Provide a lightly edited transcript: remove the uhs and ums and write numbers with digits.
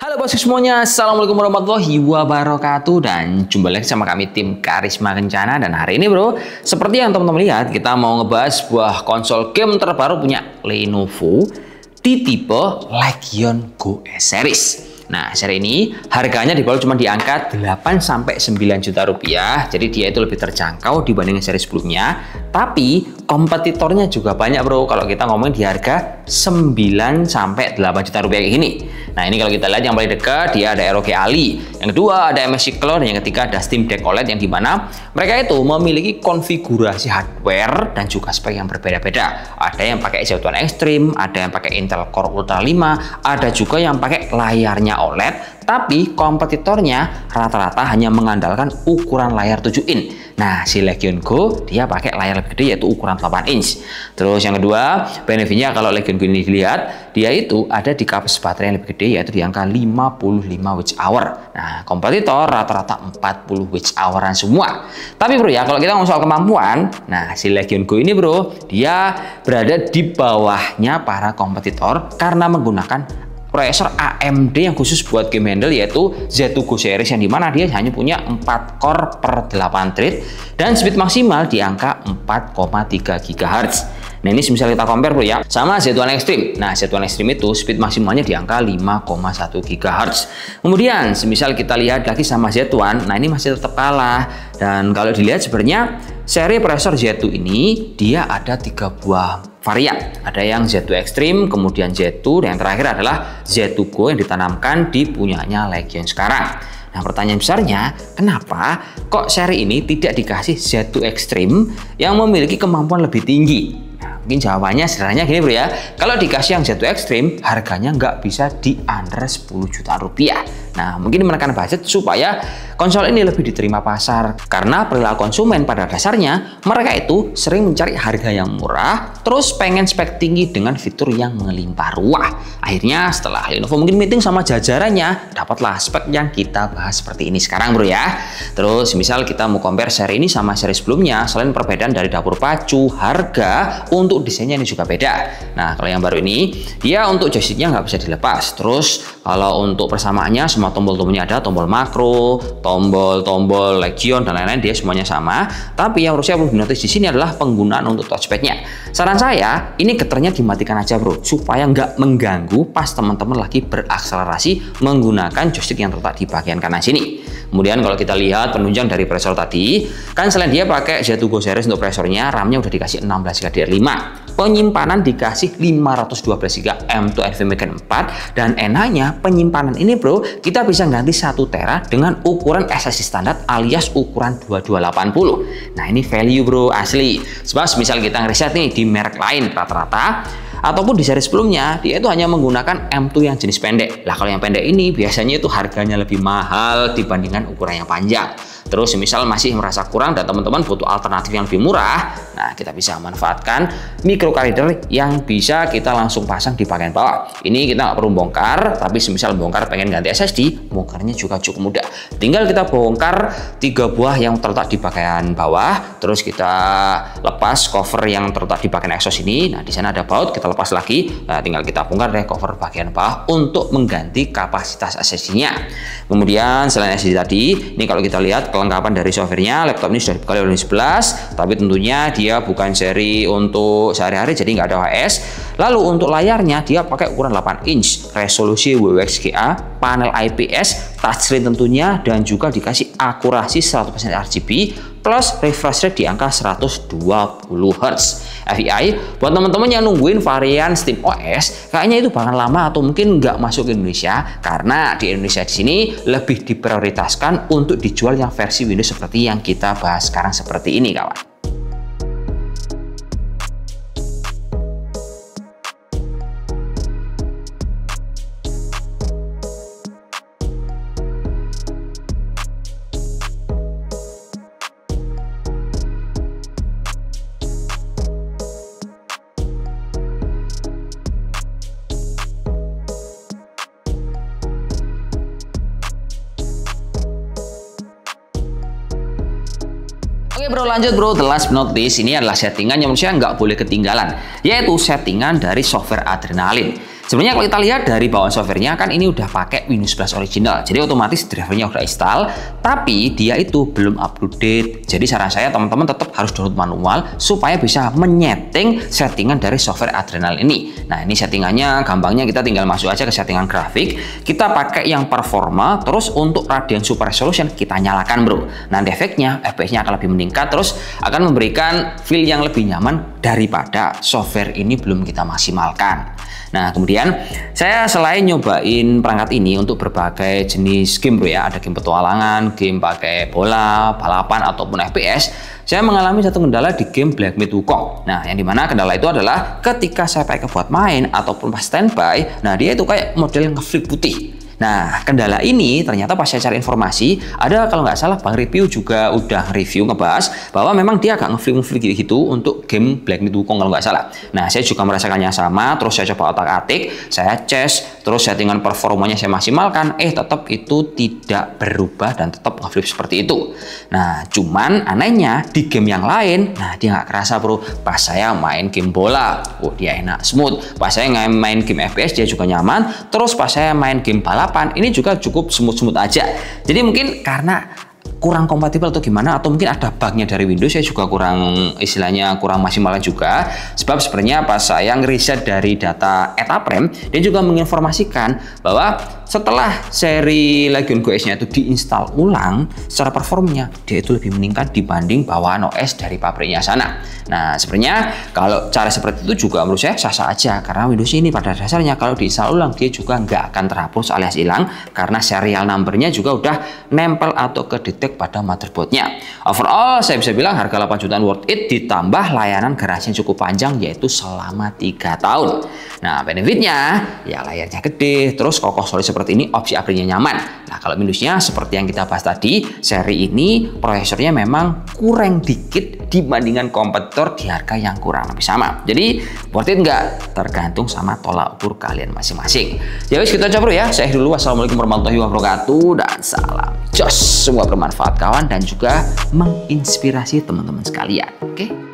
Halo bosku semuanya, Assalamualaikum warahmatullahi wabarakatuh. Dan jumpa lagi sama kami tim Karisma Kencana. Dan hari ini bro, seperti yang teman-teman lihat, kita mau ngebahas sebuah konsol game terbaru punya Lenovo di tipe Legion Go S Series. Nah, seri ini harganya di bawah cuma di angka 8-9 juta rupiah. Jadi dia itu lebih terjangkau dibanding seri sebelumnya. Tapi kompetitornya juga banyak bro. Kalau kita ngomongin di harga 9-8 juta rupiah kayak gini. Nah, ini kalau kita lihat yang paling dekat dia ada ROG Ally. Yang kedua ada MSI Cloud. Dan yang ketiga ada Steam Deck OLED yang dimana mereka itu memiliki konfigurasi hardware dan juga spek yang berbeda-beda. Ada yang pakai Z1 Extreme, ada yang pakai Intel Core Ultra 5, ada juga yang pakai layarnya OLED, tapi kompetitornya rata-rata hanya mengandalkan ukuran layar 7 in. Nah, si Legion Go dia pakai layar lebih gede yaitu ukuran 8 inch. Terus yang kedua, benefitnya kalau Legion Go ini dilihat, dia itu ada di kapasitas baterai yang lebih gede yaitu di angka 55 Wh. Nah, kompetitor rata-rata 40 Wh-an semua. Tapi bro ya, kalau kita ngomong soal kemampuan, nah si Legion Go ini bro, dia berada di bawahnya para kompetitor karena menggunakan prosesor AMD yang khusus buat game handle yaitu Z2 Go series yang dimana dia hanya punya 4 core per 8 thread dan speed maksimal di angka 4,3 GHz. Nah, ini misal kita compare bro ya sama Z1 Extreme. Nah, Z1 Extreme itu speed maksimalnya di angka 5,1 GHz. Kemudian semisal kita lihat lagi sama Z1, nah ini masih tetap kalah. Dan kalau dilihat sebenarnya seri prosesor Z2 ini dia ada 3 buah varian. Ada yang Z2 Extreme, kemudian Z2, dan yang terakhir adalah Z2 Go yang ditanamkan di punyanya Legion sekarang. Nah, pertanyaan besarnya, kenapa kok seri ini tidak dikasih Z2 Extreme yang memiliki kemampuan lebih tinggi? Nah, mungkin jawabannya sederhananya gini bro ya. Kalau dikasih yang Z2 Extreme, harganya nggak bisa di under 10 juta rupiah. Nah, mungkin menekan budget supaya konsol ini lebih diterima pasar. Karena perilaku konsumen pada dasarnya, mereka itu sering mencari harga yang murah, terus pengen spek tinggi dengan fitur yang melimpah ruah. Akhirnya setelah Lenovo mungkin meeting sama jajarannya, dapatlah spek yang kita bahas seperti ini sekarang bro ya. Terus misal kita mau compare seri ini sama seri sebelumnya, selain perbedaan dari dapur pacu, harga, untuk desainnya ini juga beda. Nah, kalau yang baru ini, dia untuk joysticknya nggak bisa dilepas. Terus kalau untuk persamaannya, semua tombol-tombolnya ada, tombol makro, tombol Legion dan lain-lain dia semuanya sama. Tapi yang harusnya perlu dinotis di sini adalah penggunaan untuk touchpadnya. Saran saya ini getarnya dimatikan aja bro, supaya nggak mengganggu pas teman-teman lagi berakselerasi menggunakan joystick yang terletak di bagian kanan sini. Kemudian kalau kita lihat penunjang dari prosesor tadi, kan selain dia pakai Z2 Go series untuk prosesornya, RAM-nya udah dikasih 16 GB DDR5. Penyimpanan dikasih 512 GB M.2 NVMe 4 dan enaknya penyimpanan ini bro, kita bisa ganti 1 tera dengan ukuran SSD standar alias ukuran 2280. Nah, ini value bro asli. Sebab misal kita ngeriset nih di merek lain rata-rata ataupun di seri sebelumnya dia itu hanya menggunakan M.2 yang jenis pendek. Lah, kalau yang pendek ini biasanya itu harganya lebih mahal dibandingkan ukuran yang panjang. Terus misal masih merasa kurang dan teman-teman butuh alternatif yang lebih murah, nah kita bisa manfaatkan micro card reader yang bisa kita langsung pasang di bagian bawah. Ini kita nggak perlu bongkar, tapi semisal bongkar pengen ganti SSD, bongkarnya juga cukup mudah. Tinggal kita bongkar 3 buah yang terletak di bagian bawah, terus kita lepas cover yang terletak di bagian exhaust ini. Nah, di sana ada baut, kita lepas lagi. Nah, tinggal kita bongkar deh cover bagian bawah untuk mengganti kapasitas SSD-nya. Kemudian selain SSD tadi, ini kalau kita lihat kelengkapan dari softwarenya, laptop ini sudah dibekali oleh 11, tapi tentunya dia bukan seri untuk sehari-hari, jadi nggak ada OS. Lalu untuk layarnya dia pakai ukuran 8 inch, resolusi WXGA, panel IPS, touchscreen tentunya, dan juga dikasih akurasi 100% RGB plus refresh rate di angka 120 Hz. FYI, buat teman-teman yang nungguin varian SteamOS, kayaknya itu bakal lama atau mungkin nggak masuk ke Indonesia karena di Indonesia di sini lebih diprioritaskan untuk dijual yang versi Windows seperti yang kita bahas sekarang seperti ini, kawan. Oke bro, lanjut bro, the last but not least, ini adalah settingan yang menurut saya nggak boleh ketinggalan, yaitu settingan dari software Adrenalin. Sebenarnya kalau kita lihat dari bawaan softwarenya kan ini udah pakai Windows 11 original, jadi otomatis drivernya udah install, tapi dia itu belum up to date. Jadi saran saya teman-teman tetap harus download manual supaya bisa menyeting settingan dari software Adrenal ini. Nah ini settingannya gampangnya kita tinggal masuk aja ke settingan grafik, kita pakai yang performa, terus untuk Radeon Super Resolution kita nyalakan bro. Nanti efeknya FPS-nya akan lebih meningkat, terus akan memberikan feel yang lebih nyaman daripada software ini belum kita maksimalkan. Nah kemudian saya selain nyobain perangkat ini untuk berbagai jenis game bro ya, ada game petualangan, game pakai bola, balapan ataupun FPS, saya mengalami satu kendala di game Black Myth Wukong. Nah yang dimana kendala itu adalah ketika saya pakai buat main ataupun pas standby, nah dia itu kayak model ngeflip putih. Nah, kendala ini ternyata pas saya cari informasi, ada kalau nggak salah Bang Review juga udah review ngebahas bahwa memang dia agak ngeflip gitu untuk game Black Myth Wukong kalau nggak salah. Nah, saya juga merasakannya sama, terus saya coba otak-atik, saya cas, terus settingan performanya saya maksimalkan, tetap itu tidak berubah dan tetap ngeflip seperti itu. Nah, cuman anehnya di game yang lain, nah dia nggak kerasa bro. Pas saya main game bola, dia enak, smooth. Pas saya main game FPS, dia juga nyaman. Terus pas saya main game balap, ini juga cukup smooth-smooth aja. Jadi mungkin karena kurang kompatibel atau gimana, atau mungkin ada bugnya dari Windows, saya juga kurang istilahnya kurang maksimal juga. Sebab sebenarnya pas saya ngeriset dari data Etaprem, dia juga menginformasikan bahwa setelah seri Legion GoS-nya itu diinstal ulang, secara performanya dia itu lebih meningkat dibanding bawaan OS dari pabriknya sana. Nah sebenarnya kalau cara seperti itu juga menurut saya sah-sah aja, karena Windows ini pada dasarnya kalau diinstal ulang dia juga nggak akan terhapus alias hilang, karena serial numbernya juga udah nempel atau kedetek pada motherboardnya. Overall saya bisa bilang harga 8 jutaan worth it, ditambah layanan garasi yang cukup panjang yaitu selama 3 tahun. Nah benefitnya ya layarnya gede, terus kokoh solid seperti ini, opsi upgrade-nya nyaman. Nah kalau minusnya seperti yang kita bahas tadi, seri ini prosesornya memang kurang dikit dibandingkan kompetitor di harga yang kurang lebih sama. Jadi worth it nggak? Tergantung sama tolak ukur kalian masing-masing. Ya wis kita coba bro ya. Saya dulu, wassalamualaikum warahmatullahi wabarakatuh dan salam jos. Semua bermanfaat kawan dan juga menginspirasi teman-teman sekalian. Oke?